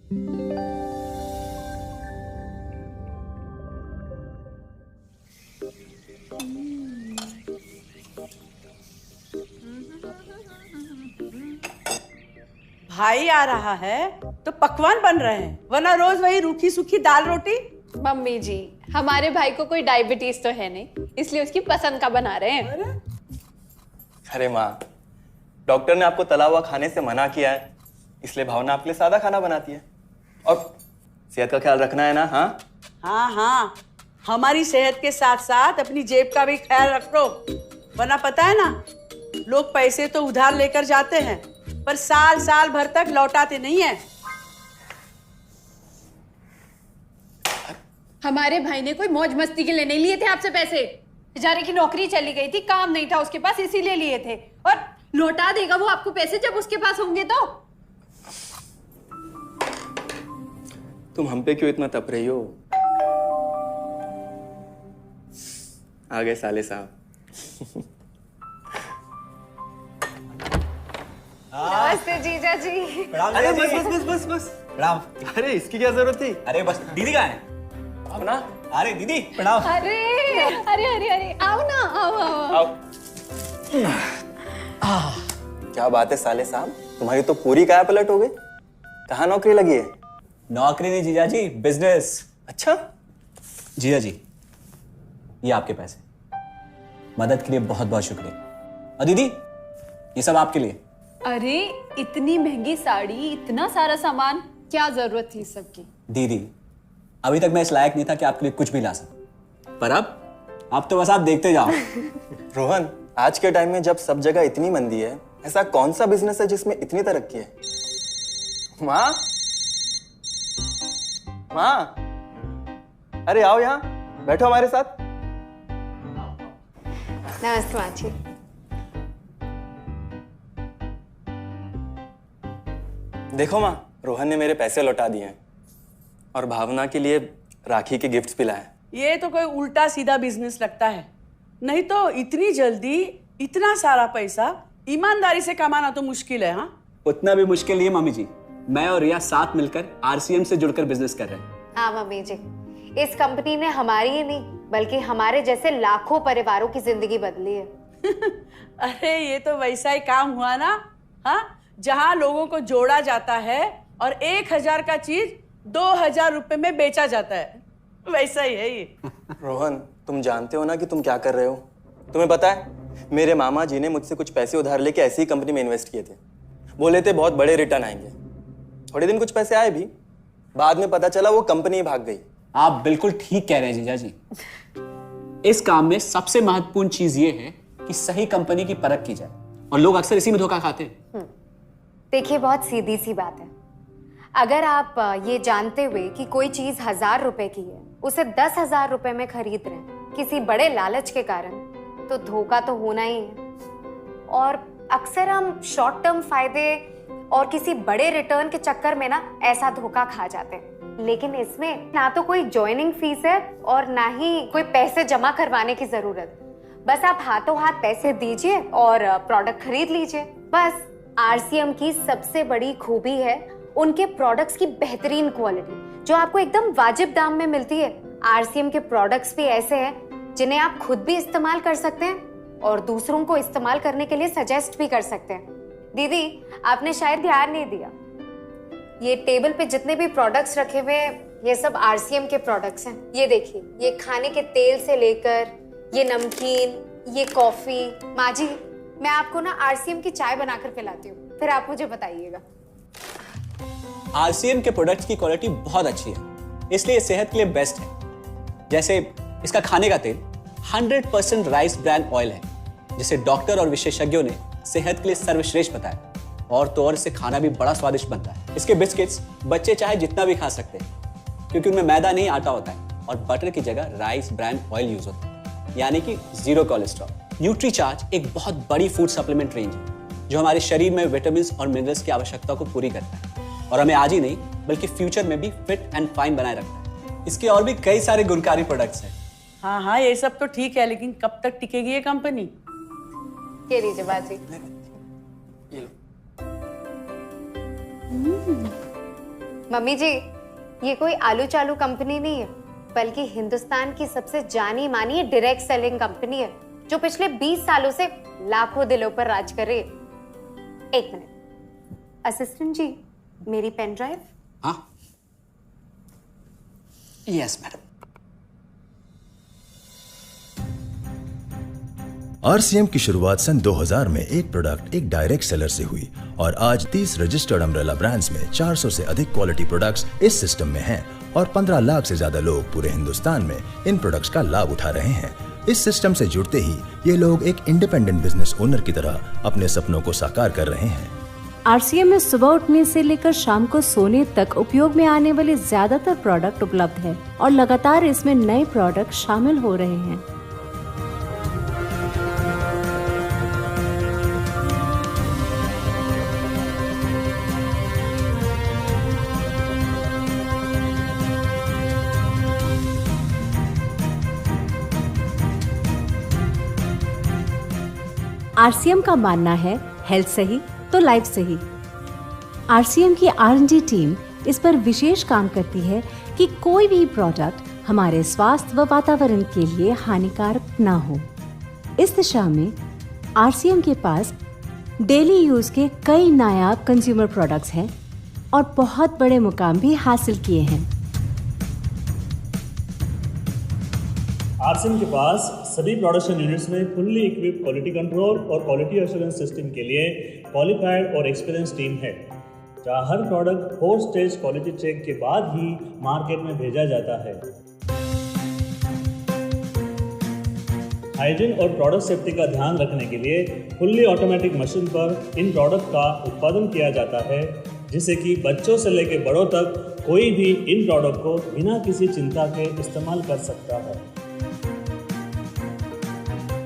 भाई आ रहा है तो पकवान बन रहे हैं, वरना रोज वही रूखी सूखी दाल रोटी। मम्मी जी, हमारे भाई को कोई डायबिटीज तो है नहीं, इसलिए उसकी पसंद का बना रहे हैं। अरे माँ, डॉक्टर ने आपको तला हुआ खाने से मना किया है, इसलिए भावना आपके लिए सादा खाना बनाती है। और सेहत का ख्याल रखना है ना? हाँ हाँ हाँ, हमारी सेहत के साथ साथ अपनी जेब का भी ख्याल रखो, वरना पता है ना, लोग पैसे तो उधार लेकर जाते हैं पर साल साल भर तक लौटाते नहीं है। हमारे भाई ने कोई मौज मस्ती के लिए नहीं लिए थे आपसे पैसे। बेचारे की नौकरी चली गई थी, काम नहीं था उसके पास, इसीलिए लिए थे। और लौटा देगा वो आपको पैसे जब उसके पास होंगे तो। तुम हम पे क्यों इतना तप रही हो? आ गए साले साहब। नमस्ते जीजा जी। अरे बस बस बस बस बस प्रणाम। अरे इसकी क्या जरूरत थी? अरे बस दीदी कहाँ है? अब ना, अरे दीदी प्रणाम। अरे अरे अरे अरे आओ ना, आओ आओ। आओ। क्या बात है साले साहब, तुम्हारी तो पूरी काया पलट हो गई। कहाँ नौकरी लगी है? नौकरी नहीं जीजा जी, बिजनेस। अच्छा जीजा जी, ये आपके पैसे, मदद के लिए बहुत बहुत शुक्रिया। और दीदी, ये सब आपके लिए। अरे इतनी महंगी साड़ी, इतना सारा सामान, क्या जरूरत थी सबकी? दीदी, अभी तक मैं इस लायक नहीं था कि आपके लिए कुछ भी ला सकूं, पर अब तो बस आप देखते जाओ। रोहन, आज के टाइम में जब सब जगह इतनी मंदी है, ऐसा कौन सा बिजनेस है जिसमें इतनी तरक्की है? माँ, माँ, अरे आओ यहाँ बैठो हमारे साथ। नमस्ते माँ जी। देखो माँ, रोहन ने मेरे पैसे लौटा दिए हैं और भावना के लिए राखी के गिफ्ट्स भी लाए। ये तो कोई उल्टा सीधा बिजनेस लगता है, नहीं तो इतनी जल्दी इतना सारा पैसा ईमानदारी से कमाना तो मुश्किल है। हाँ, उतना भी मुश्किल नहीं है मम्मी जी, मैं और रिया साथ मिलकर आरसीएम से जुड़कर बिजनेस कर रहे हैं। हाँ मम्मी जी, इस कंपनी ने हमारी ही नहीं बल्कि हमारे जैसे लाखों परिवारों की जिंदगी बदली है। अरे ये तो वैसा ही काम हुआ ना, हाँ, जहाँ लोगों को जोड़ा जाता है और 1000 का चीज 2000 रुपए में बेचा जाता है, वैसा ही है ये। रोहन, तुम जानते हो ना कि तुम क्या कर रहे हो? तुम्हें पता है, मेरे मामा जी ने मुझसे कुछ पैसे उधार लेके ऐसी ही कंपनी में इन्वेस्ट किए थे। बोले थे बहुत बड़े रिटर्न आएंगे। थोड़े दिन कुछ पैसे आए भी, बाद में पता चला वो कंपनी ही भाग गई। आप बिल्कुल ठीक कह रहे हैं जीजा जी। इस काम में सबसे महत्वपूर्ण चीज ये है कि सही कंपनी की परख की जाए, और लोग अक्सर इसी में धोखा खाते हैं। देखिए, बहुत सीधी सी बात है, अगर आप ये जानते हुए कि कोई चीज 1000 रुपए की है, उसे 10,000 रुपए में खरीद रहे हैं किसी बड़े लालच के कारण, तो धोखा तो होना ही है। और अक्सर हम शॉर्ट टर्म फायदे और किसी बड़े रिटर्न के चक्कर में ना ऐसा धोखा खा जाते हैं। लेकिन इसमें ना तो कोई ज्वाइनिंग फीस है और ना ही कोई पैसे जमा करवाने की जरूरत। बस आप हाथों हाथ पैसे दीजिए और प्रोडक्ट खरीद लीजिए, बस। आरसीएम की सबसे बड़ी खूबी है उनके प्रोडक्ट्स की बेहतरीन क्वालिटी, जो आपको एकदम वाजिब दाम में मिलती है। आरसीएम के प्रोडक्ट्स भी ऐसे हैं जिन्हें आप खुद भी इस्तेमाल कर सकते हैं और दूसरों को इस्तेमाल करने के लिए सजेस्ट भी कर सकते हैं। दीदी, आपने शायद ध्यान नहीं दिया, ये टेबल पे जितने भी प्रोडक्ट्स रखे हुए हैं, ये सब आरसीएम के प्रोडक्ट्स हैं। ये देखिए, ये खाने के तेल से लेकर ये नमकीन, ये कॉफी। माँ जी, मैं आपको ना आरसीएम की चाय बनाकर पिलाती हूँ, फिर आप मुझे बताइएगा। आरसीएम के प्रोडक्ट्स की क्वालिटी बहुत अच्छी है, इसलिए सेहत के लिए बेस्ट है। जैसे इसका खाने का तेल 100% राइस ब्रांड ऑयल है, जिसे डॉक्टर और विशेषज्ञों ने सेहत के लिए सर्वश्रेष्ठ बताया। और तो और इससे खाना भी बड़ा स्वादिष्ट बनता है। इसके बिस्किट्स बच्चे चाहे जितना भी खा सकते हैं, क्योंकि उनमें मैदा नहीं आटा होता है और बटर की जगह राइस ब्रांड ऑयल यूज होता है, यानी कि 0 कोलेस्ट्रॉल। न्यूट्रीचार्ज एक बहुत बड़ी फूड सप्लीमेंट रेंज है, जो हमारे शरीर में विटामिन और मिनरल्स की आवश्यकता को पूरी करता है और हमें आज ही नहीं बल्कि फ्यूचर में भी फिट एंड फाइन बनाए रखता है। इसके और भी कई सारे गुणकारी प्रोडक्ट्स हैं। हाँ हाँ, ये सब तो ठीक है, लेकिन कब तक टिकेगी ये कंपनी? ये लीजिए बाजी। मम्मी जी, ये कोई आलू चालू कंपनी नहीं है, बल्कि हिंदुस्तान की सबसे जानी मानी डायरेक्ट सेलिंग कंपनी है, जो पिछले 20 सालों से लाखों दिलों पर राज कर रही है। एक मिनट असिस्टेंट जी, मेरी पेन ड्राइव। हाँ, यस मैडम। आरसीएम की शुरुआत सन 2000 में एक प्रोडक्ट एक डायरेक्ट सेलर से हुई और आज 30 रजिस्टर्ड अम्ब्रेला ब्रांड्स में 400 से अधिक क्वालिटी प्रोडक्ट्स इस सिस्टम में हैं और 15 लाख से ज्यादा लोग पूरे हिंदुस्तान में इन प्रोडक्ट्स का लाभ उठा रहे हैं। इस सिस्टम से जुड़ते ही ये लोग एक इंडिपेंडेंट बिजनेस ओनर की तरह अपने सपनों को साकार कर रहे हैं। आरसीएम में सुबह उठने से लेकर शाम को सोने तक उपयोग में आने वाले ज्यादातर प्रोडक्ट उपलब्ध है और लगातार इसमें नए प्रोडक्ट शामिल हो रहे हैं। आरसीएम का मानना है हेल्थ सही तो लाइफ सही। आरसीएम की R&D टीम इस पर विशेष काम करती है कि कोई भी प्रोडक्ट हमारे स्वास्थ्य व वातावरण के लिए हानिकारक ना हो। इस दिशा में आरसीएम के पास डेली यूज के कई नायाब कंज्यूमर प्रोडक्ट्स हैं और बहुत बड़े मुकाम भी हासिल किए हैं। आरसीएम के पास सभी प्रोडक्शन यूनिट्स में फुल्ली इक्विप क्वालिटी कंट्रोल और क्वालिटी एश्योरेंस सिस्टम के लिए क्वालिफाइड और एक्सपीरियंस टीम है, जहां हर प्रोडक्ट 4 स्टेज क्वालिटी चेक के बाद ही मार्केट में भेजा जाता है। हाइजीन और प्रोडक्ट सेफ्टी का ध्यान रखने के लिए फुल्ली ऑटोमेटिक मशीन पर इन प्रोडक्ट का उत्पादन किया जाता है, जिससे कि बच्चों से लेकर बड़ों तक कोई भी इन प्रोडक्ट को बिना किसी चिंता के इस्तेमाल कर सकता है।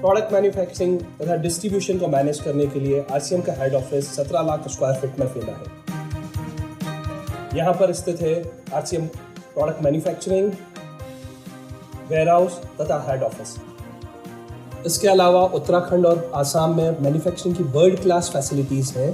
प्रोडक्ट मैन्युफैक्चरिंग तथा डिस्ट्रीब्यूशन को मैनेज करने के लिए आरसीएम का head office 17 lakh square feet में फैला है। यहाँ पर स्थित है आरसीएम प्रोडक्ट मैन्युफैक्चरिंग, वेयरहाउस तथा हेड ऑफिस। इसके अलावा उत्तराखंड और आसाम में मैन्युफैक्चरिंग की वर्ल्ड क्लास फैसिलिटीज़ हैं,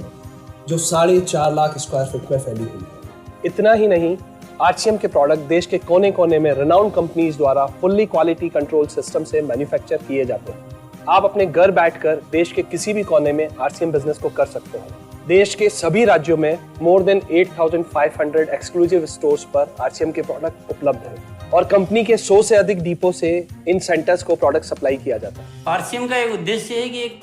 जो 4.5 लाख स्क्वायर फीट में फैली हुई है। इतना ही नहीं, आरसीएम के प्रोडक्ट देश के कोने कोने में रिनाउंड कंपनीज द्वारा फुल्ली क्वालिटी कंट्रोल सिस्टम से मैन्युफैक्चर किए जाते हैं। आप अपने घर बैठकर देश के किसी भी कोने में आरसीएम बिजनेस को कर सकते हैं। देश के सभी राज्यों में मोर देन 8,500 एक्सक्लूसिव स्टोर्स पर आरसीएम के प्रोडक्ट उपलब्ध हैं और कंपनी के 100 से अधिक डिपो से इन सेंटर्स को प्रोडक्ट सप्लाई किया जाता है। आरसीएम का एक उद्देश्य है कि एक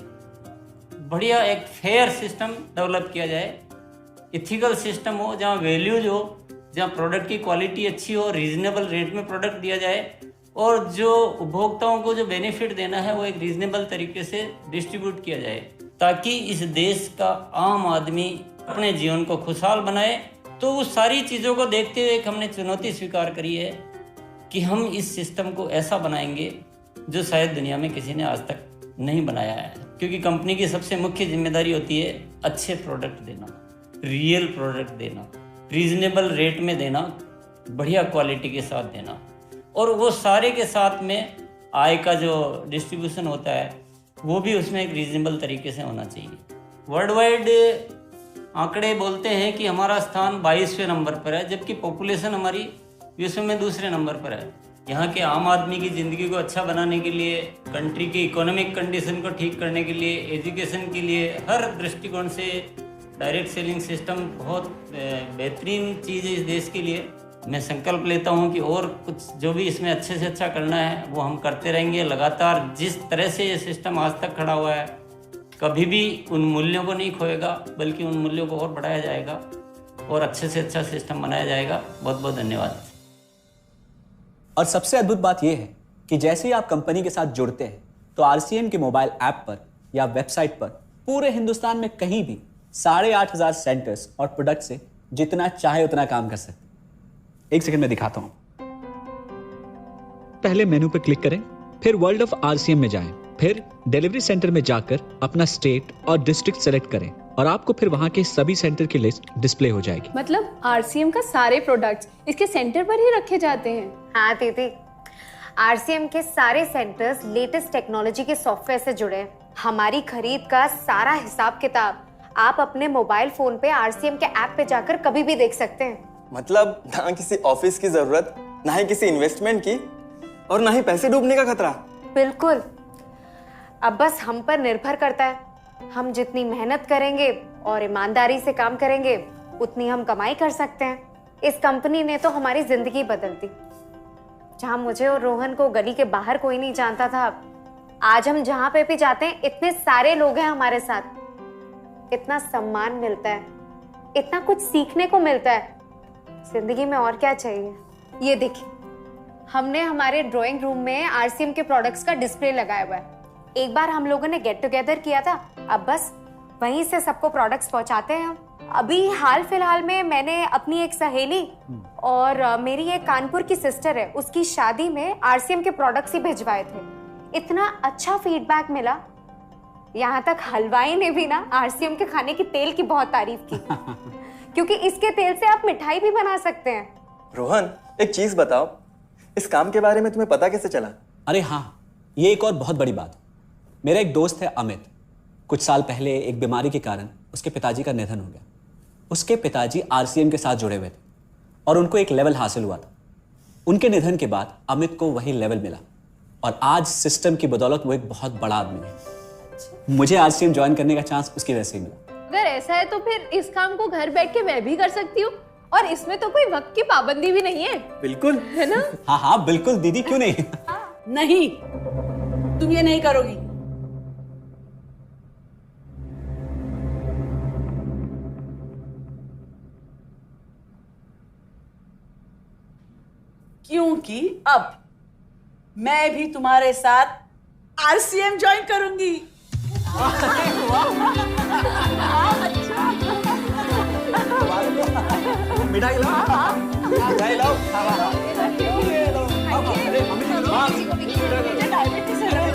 बढ़िया एक फेयर सिस्टम डेवलप किया जाए, इथिकल सिस्टम हो, जहाँ वैल्यूज हो, जहाँ प्रोडक्ट की क्वालिटी अच्छी हो, रीजनेबल रेट में प्रोडक्ट दिया जाए और जो उपभोक्ताओं को जो बेनिफिट देना है वो एक रीजनेबल तरीके से डिस्ट्रीब्यूट किया जाए, ताकि इस देश का आम आदमी अपने जीवन को खुशहाल बनाए। तो उस सारी चीज़ों को देखते हुए एक हमने चुनौती स्वीकार करी है कि हम इस सिस्टम को ऐसा बनाएंगे जो शायद दुनिया में किसी ने आज तक नहीं बनाया है, क्योंकि कंपनी की सबसे मुख्य जिम्मेदारी होती है अच्छे प्रोडक्ट देना, रियल प्रोडक्ट देना, रीजनेबल रेट में देना, बढ़िया क्वालिटी के साथ देना, और वो सारे के साथ में आय का जो डिस्ट्रीब्यूशन होता है वो भी उसमें एक रीजनेबल तरीके से होना चाहिए। वर्ल्ड वाइड आंकड़े बोलते हैं कि हमारा स्थान 22वें नंबर पर है, जबकि पॉपुलेशन हमारी विश्व में दूसरे नंबर पर है। यहाँ के आम आदमी की ज़िंदगी को अच्छा बनाने के लिए, कंट्री की इकोनॉमिक कंडीशन को ठीक करने के लिए, एजुकेशन के लिए, हर दृष्टिकोण से डायरेक्ट सेलिंग सिस्टम बहुत बेहतरीन चीज़ है इस देश के लिए। मैं संकल्प लेता हूं कि और कुछ जो भी इसमें अच्छे से अच्छा करना है वो हम करते रहेंगे लगातार। जिस तरह से ये सिस्टम आज तक खड़ा हुआ है, कभी भी उन मूल्यों को नहीं खोएगा, बल्कि उन मूल्यों को और बढ़ाया जाएगा और अच्छे से अच्छा सिस्टम बनाया जाएगा। बहुत बहुत धन्यवाद। और सबसे अद्भुत बात यह है कि जैसे ही आप कंपनी के साथ जुड़ते हैं तो आरसीएम के मोबाइल ऐप पर या वेबसाइट पर पूरे हिंदुस्तान में कहीं भी 8,500 सेंटर्स और प्रोडक्ट से जितना चाहे उतना काम कर सकते हैं। एक सेकंड में दिखाता हूं। पहले मेनू पर क्लिक करें, फिर वर्ल्ड ऑफ आरसीएम में जाएं, फिर डिलीवरी सेंटर में जाकर अपना स्टेट और डिस्ट्रिक्ट सेलेक्ट करें और आपको फिर वहां के सभी सेंटर की लिस्ट डिस्प्ले हो जाएगी। मतलब आरसीएम का सारे प्रोडक्ट्स इसके सेंटर पर ही रखे जाते हैं? हाँ दीदी, आरसीएम के सारे सेंटर्स लेटेस्ट टेक्नोलॉजी के सॉफ्टवेयर से जुड़े हैं। हमारी खरीद का सारा हिसाब किताब आप अपने मोबाइल फोन पे आरसीएम के ऐप पे जाकर कभी भी देख सकते हैं। मतलब ना किसी ऑफिस की जरूरत, ना ही किसी इन्वेस्टमेंट की, और ना ही पैसे डूबने का खतरा। बिल्कुल। अब बस हम पर निर्भर करता है। हम जितनी मेहनत करेंगे और ईमानदारी से काम करेंगे उतनी हम कमाई कर सकते हैं। इस कंपनी ने तो हमारी जिंदगी बदल दी। जहां मुझे और रोहन को गली के बाहर कोई नहीं जानता था, आज हम जहां पे भी जाते हैं इतने सारे लोग हैं हमारे साथ। इतना सम्मान मिलता है, इतना कुछ सीखने को मिलता है। जिंदगी में और क्या चाहिए। ये देखिए, हमने हमारे ड्राइंग रूम में आरसीएम के प्रोडक्ट्स का डिस्प्ले लगाया हुआ है। एक बार हम लोगों ने गेट टुगेदर किया था, अब बस वहीं से सबको प्रोडक्ट्स पहुंचाते हैं हम। अभी हाल फिलहाल में मैंने अपनी एक सहेली और मेरी एक कानपुर की सिस्टर है, उसकी शादी में आरसीएम के प्रोडक्ट्स ही भिजवाए थे। इतना अच्छा फीडबैक मिला, यहाँ तक हलवाई ने भी ना आरसीएम के खाने की तेल की बहुत तारीफ की क्योंकि इसके तेल से आप मिठाई भी बना सकते हैं। रोहन, एक चीज बताओ, इस काम के बारे में तुम्हें पता कैसे चला? अरे हाँ, ये एक और बहुत बड़ी बात। मेरा एक दोस्त है अमित, कुछ साल पहले एक बीमारी के कारण उसके पिताजी का निधन हो गया। उसके पिताजी आरसीएम के साथ जुड़े हुए थे और उनको एक लेवल हासिल हुआ था। उनके निधन के बाद अमित को वही लेवल मिला और आज सिस्टम की बदौलत वो एक बहुत बड़ा आदमी है। मुझे आरसीएम ज्वाइन करने का चांस उसकी वजह से ही मिला। अगर ऐसा है तो फिर इस काम को घर बैठ के मैं भी कर सकती हूँ, और इसमें तो कोई वक्त की पाबंदी भी नहीं है। बिल्कुल, है ना? हाँ हाँ बिल्कुल दीदी, क्यों नहीं। नहीं, तुम ये नहीं करोगी। क्योंकि अब मैं भी तुम्हारे साथ आरसीएम ज्वाइन करूंगी। मिठाई लाओ, मिठाई लाओ। डायबिटीज है।